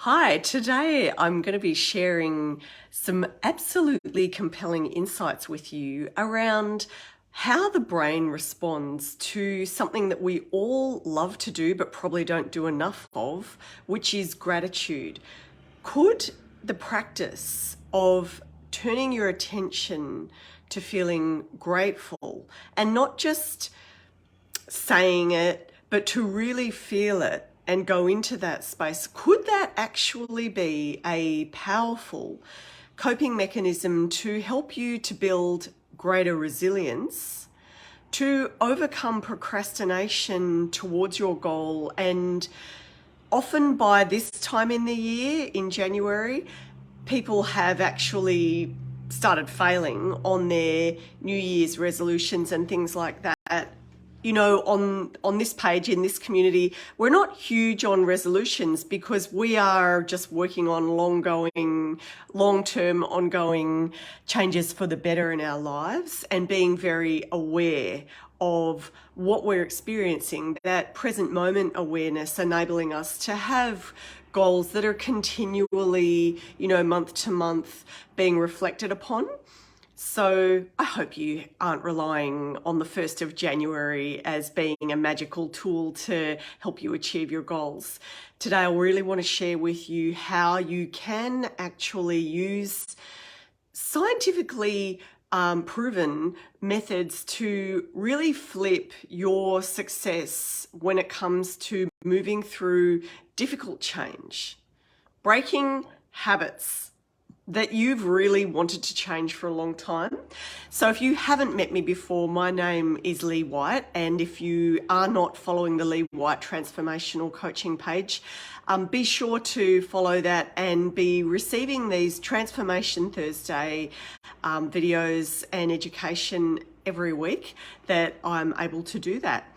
Hi, today I'm going to be sharing some absolutely compelling insights with you around how the brain responds to something that we all love to do but probably don't do enough of, which is gratitude. Could the practice of turning your attention to feeling grateful and not just saying it, but to really feel it and go into that space, could that actually be a powerful coping mechanism to help you to build greater resilience, to overcome procrastination towards your goal? And often by this time in the year, in January, people have actually started failing on their New Year's resolutions and things like that. You know, on this page in this community, we're not huge on resolutions because we are just working on long-term, ongoing changes for the better in our lives and being very aware of what we're experiencing, that present moment awareness enabling us to have goals that are continually, month to month being reflected upon. So I hope you aren't relying on the 1st of January as being a magical tool to help you achieve your goals. Today, I really want to share with you how you can actually use scientifically proven methods to really flip your success when it comes to moving through difficult change, breaking habits that you've really wanted to change for a long time. So if you haven't met me before, my name is Lee White, and if you are not following the Lee White Transformational Coaching page, be sure to follow that and be receiving these Transformation Thursday videos and education every week that I'm able to do that.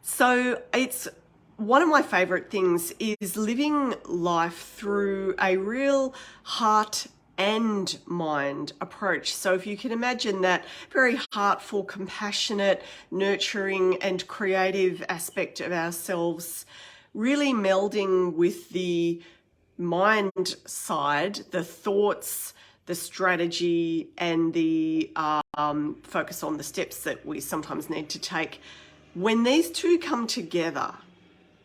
So it's one of my favorite things is living life through a real heart and mind approach. So if you can imagine that very heartful, compassionate, nurturing and creative aspect of ourselves really melding with the mind side, the thoughts, the strategy and the focus on the steps that we sometimes need to take. When these two come together,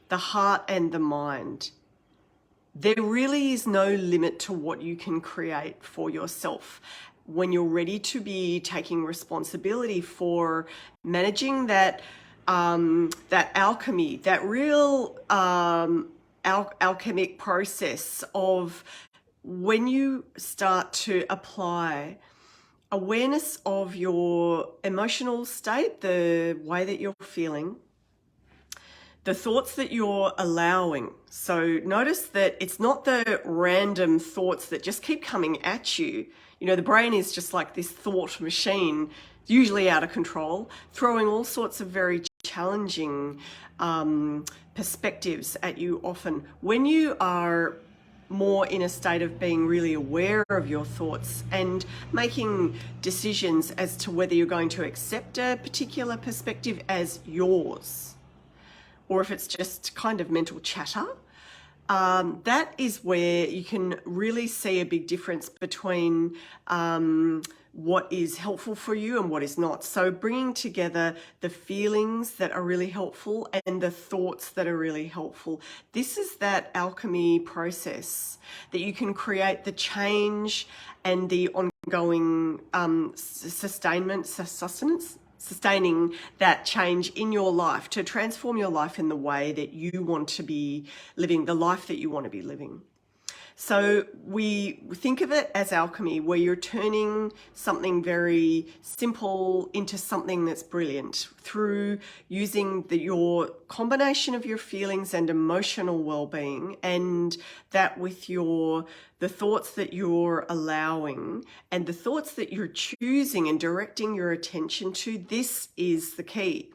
the heart and the mind, there really is no limit to what you can create for yourself when you're ready to be taking responsibility for managing that that alchemy, that real alchemic process of when you start to apply awareness of your emotional state, the way that you're feeling, the thoughts that you're allowing. So notice that it's not the random thoughts that just keep coming at you. You know, the brain is just like this thought machine, usually out of control, throwing all sorts of very challenging perspectives at you often. When you are more in a state of being really aware of your thoughts and making decisions as to whether you're going to accept a particular perspective as yours, or if it's just kind of mental chatter, that is where you can really see a big difference between what is helpful for you and what is not. So bringing together the feelings that are really helpful and the thoughts that are really helpful. This is that alchemy process that you can create the change and the ongoing sustaining that change in your life to transform your life in the way that you want to be living, the life that you want to be living. So we think of it as alchemy, where you're turning something very simple into something that's brilliant through using your combination of your feelings and emotional well-being, and that with the thoughts that you're allowing and the thoughts that you're choosing and directing your attention to. This is the key.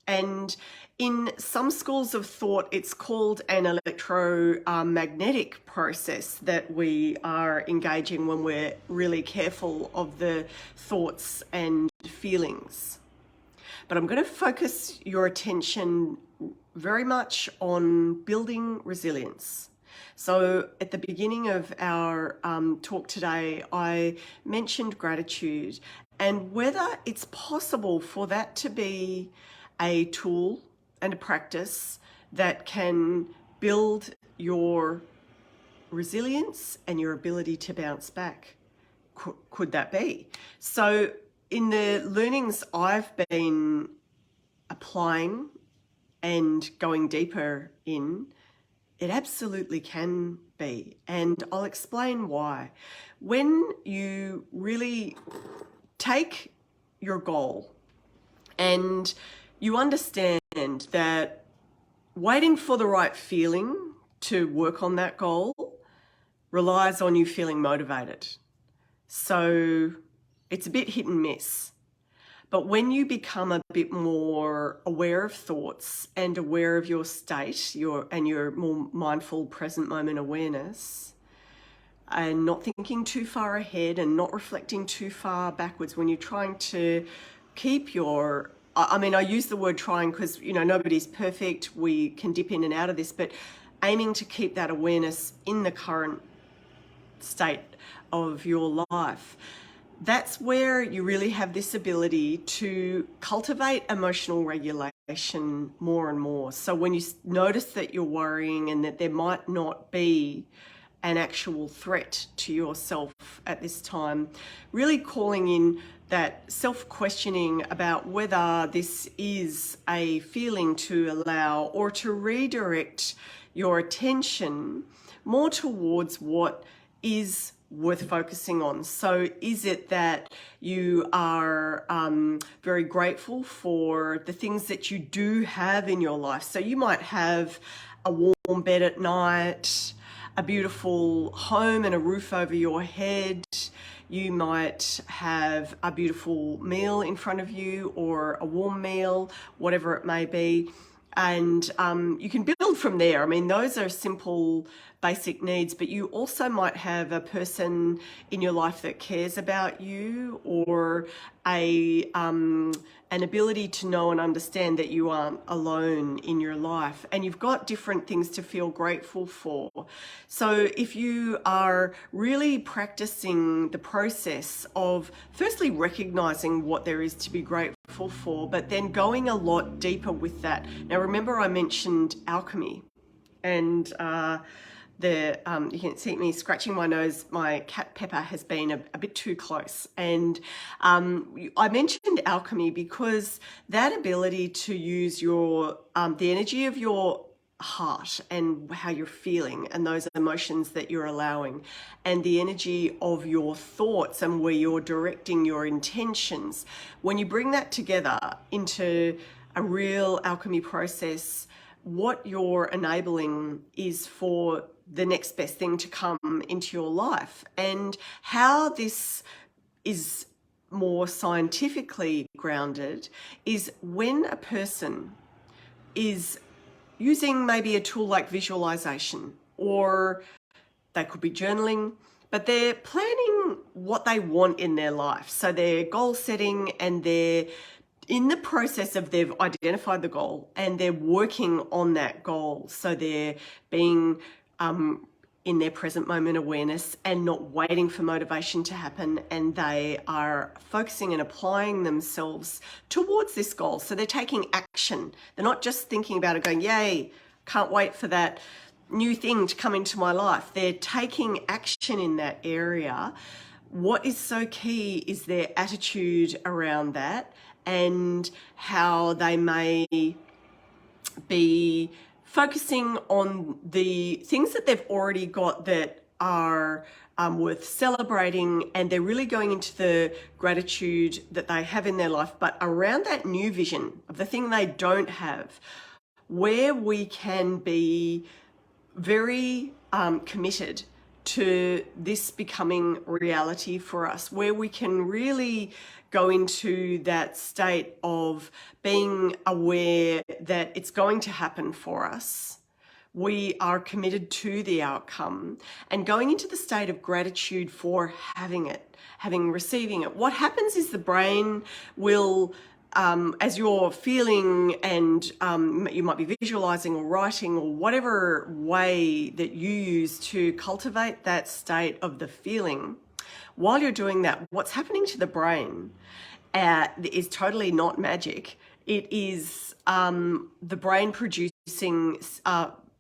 And in some schools of thought, it's called an electromagnetic process that we are engaging when we're really careful of the thoughts and feelings. But I'm going to focus your attention very much on building resilience. So at the beginning of our talk today, I mentioned gratitude and whether it's possible for that to be a tool and a practice that can build your resilience and your ability to bounce back. Could that be? So in the learnings I've been applying and going deeper in, it absolutely can be. And I'll explain why. When you really take your goal and you understand that waiting for the right feeling to work on that goal relies on you feeling motivated. So it's a bit hit and miss. But when you become a bit more aware of thoughts and aware of your state, your more mindful present moment awareness, and not thinking too far ahead and not reflecting too far backwards when you're trying to keep your, I use the word trying because, nobody's perfect. We can dip in and out of this, but aiming to keep that awareness in the current state of your life. That's where you really have this ability to cultivate emotional regulation more and more. So when you notice that you're worrying and that there might not be an actual threat to yourself at this time, really calling in that self-questioning about whether this is a feeling to allow or to redirect your attention more towards what is worth focusing on. So is it that you are very grateful for the things that you do have in your life? So you might have a warm bed at night, a beautiful home and a roof over your head. You might have a beautiful meal in front of you or a warm meal, whatever it may be. And you can build from there. Those are simple, basic needs, but you also might have a person in your life that cares about you, or an ability to know and understand that you aren't alone in your life, and you've got different things to feel grateful for. So if you are really practicing the process of firstly recognizing what there is to be grateful for, but then going a lot deeper with that. Now remember I mentioned alchemy, and you can see me scratching my nose. My cat Pepper has been a bit too close. And I mentioned alchemy because that ability to use your the energy of your heart and how you're feeling and those emotions that you're allowing, and the energy of your thoughts and where you're directing your intentions, when you bring that together into a real alchemy process, what you're enabling is for the next best thing to come into your life. And how this is more scientifically grounded is when a person is using maybe a tool like visualization, or they could be journaling, but they're planning what they want in their life. So they're goal setting, and they're in the process of, they've identified the goal and they're working on that goal. So they're being in their present moment awareness and not waiting for motivation to happen, and they are focusing and applying themselves towards this goal. So they're taking action. They're not just thinking about it going, yay, can't wait for that new thing to come into my life. They're taking action in that area. What is so key is their attitude around that, and how they may be focusing on the things that they've already got that are worth celebrating, and they're really going into the gratitude that they have in their life, but around that new vision of the thing they don't have, where we can be very committed to this becoming reality for us, where we can really go into that state of being aware that it's going to happen for us. We are committed to the outcome, and going into the state of gratitude for having it, receiving it. What happens is the brain will as you're feeling, and you might be visualizing or writing or whatever way that you use to cultivate that state of the feeling, while you're doing that, what's happening to the brain is totally not magic. It is the brain producing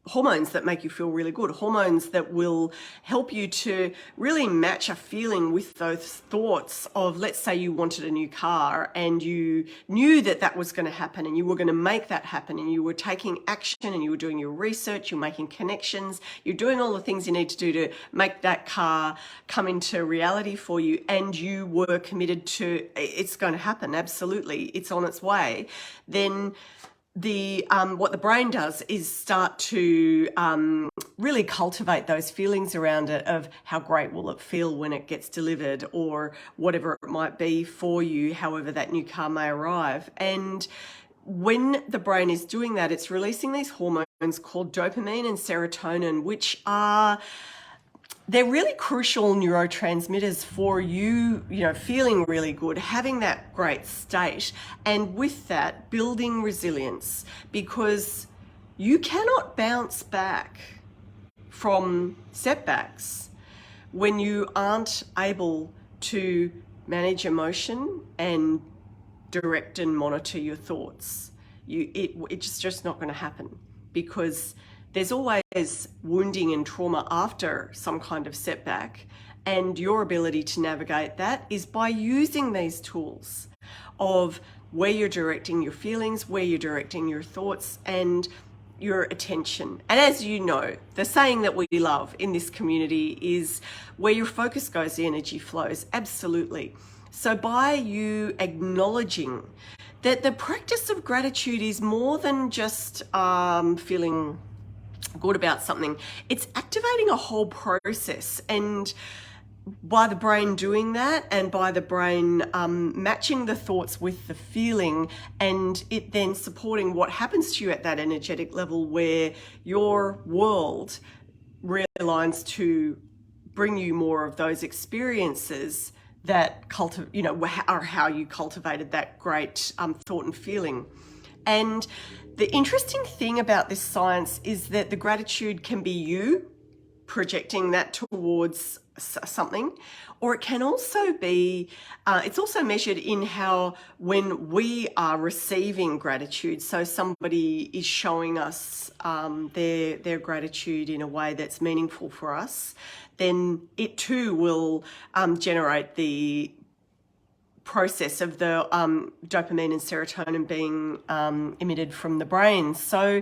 hormones that make you feel really good, hormones that will help you to really match a feeling with those thoughts of, let's say you wanted a new car and you knew that that was going to happen and you were going to make that happen, and you were taking action and you were doing your research, you're making connections, you're doing all the things you need to do to make that car come into reality for you, and you were committed to it's going to happen, absolutely, it's on its way. Then what the brain does is start to really cultivate those feelings around it of how great will it feel when it gets delivered, or whatever it might be for you, however that new car may arrive. And when the brain is doing that, it's releasing these hormones called dopamine and serotonin, which are they're really crucial neurotransmitters for you, feeling really good, having that great state, and with that, building resilience, because you cannot bounce back from setbacks when you aren't able to manage emotion and direct and monitor your thoughts. It's just not going to happen, because there's always wounding and trauma after some kind of setback, and your ability to navigate that is by using these tools of where you're directing your feelings, where you're directing your thoughts and your attention. And as you know, the saying that we love in this community is, where your focus goes, the energy flows. Absolutely. So by you acknowledging that the practice of gratitude is more than just feeling good about something, it's activating a whole process, and by the brain doing that, and by the brain matching the thoughts with the feeling, and it then supporting what happens to you at that energetic level, where your world realigns to bring you more of those experiences that are how you cultivated that great thought and feeling. And the interesting thing about this science is that the gratitude can be you projecting that towards something, or it can also be, it's also measured in how, when we are receiving gratitude, so somebody is showing us their gratitude in a way that's meaningful for us, then it too will generate the process of the dopamine and serotonin being emitted from the brain. So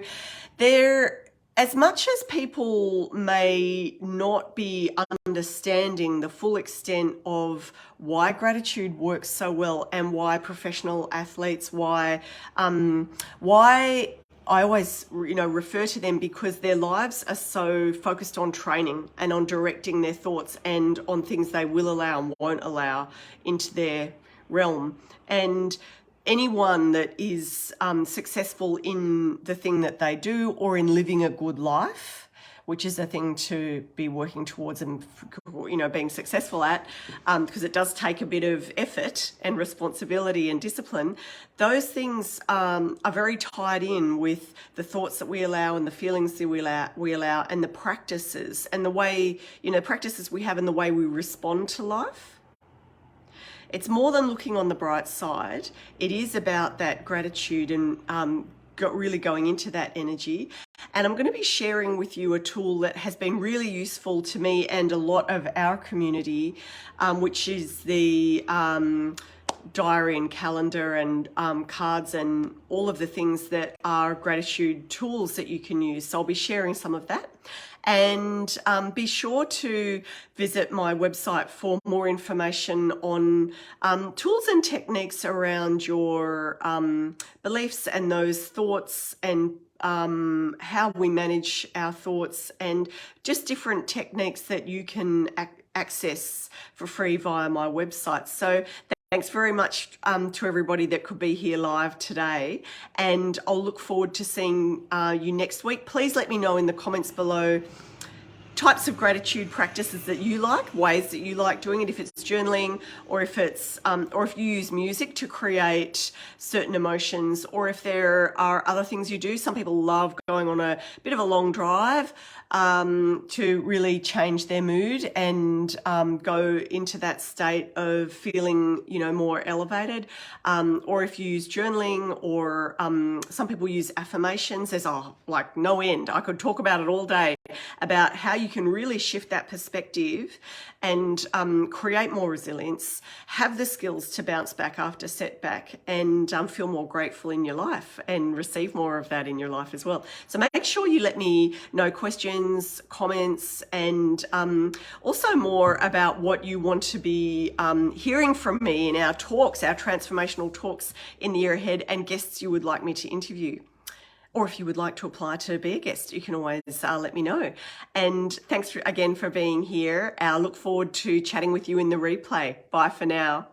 as much as people may not be understanding the full extent of why gratitude works so well, and why professional athletes, why I always refer to them, because their lives are so focused on training and on directing their thoughts and on things they will allow and won't allow into their realm. And anyone that is successful in the thing that they do, or in living a good life, which is a thing to be working towards and being successful at, because it does take a bit of effort and responsibility and discipline. Those things are very tied in with the thoughts that we allow, and the feelings that we allow, and the practices, and the way practices we have, and the way we respond to life. It's more than looking on the bright side. It is about that gratitude and really going into that energy. And I'm going to be sharing with you a tool that has been really useful to me and a lot of our community, which is the diary and calendar and cards and all of the things that are gratitude tools that you can use. So I'll be sharing some of that. And be sure to visit my website for more information on tools and techniques around your beliefs and those thoughts, and how we manage our thoughts, and just different techniques that you can access for free via my website. So thanks very much to everybody that could be here live today, and I'll look forward to seeing you next week. Please let me know in the comments below types of gratitude practices that you like, ways that you like doing it, if it's journaling, or if it's or if you use music to create certain emotions, or if there are other things you do. Some people love going on a bit of a long drive to really change their mood and go into that state of feeling, you know, more elevated. Or if you use journaling, or some people use affirmations. There's like no end. I could talk about it all day, about how you can really shift that perspective and create more resilience, have the skills to bounce back after setback, and feel more grateful in your life and receive more of that in your life as well. So make sure you let me know questions, comments, and also more about what you want to be hearing from me in our talks, our transformational talks in the year ahead, and guests you would like me to interview. Or if you would like to apply to be a guest, you can always let me know. And thanks again for being here. I look forward to chatting with you in the replay. Bye for now.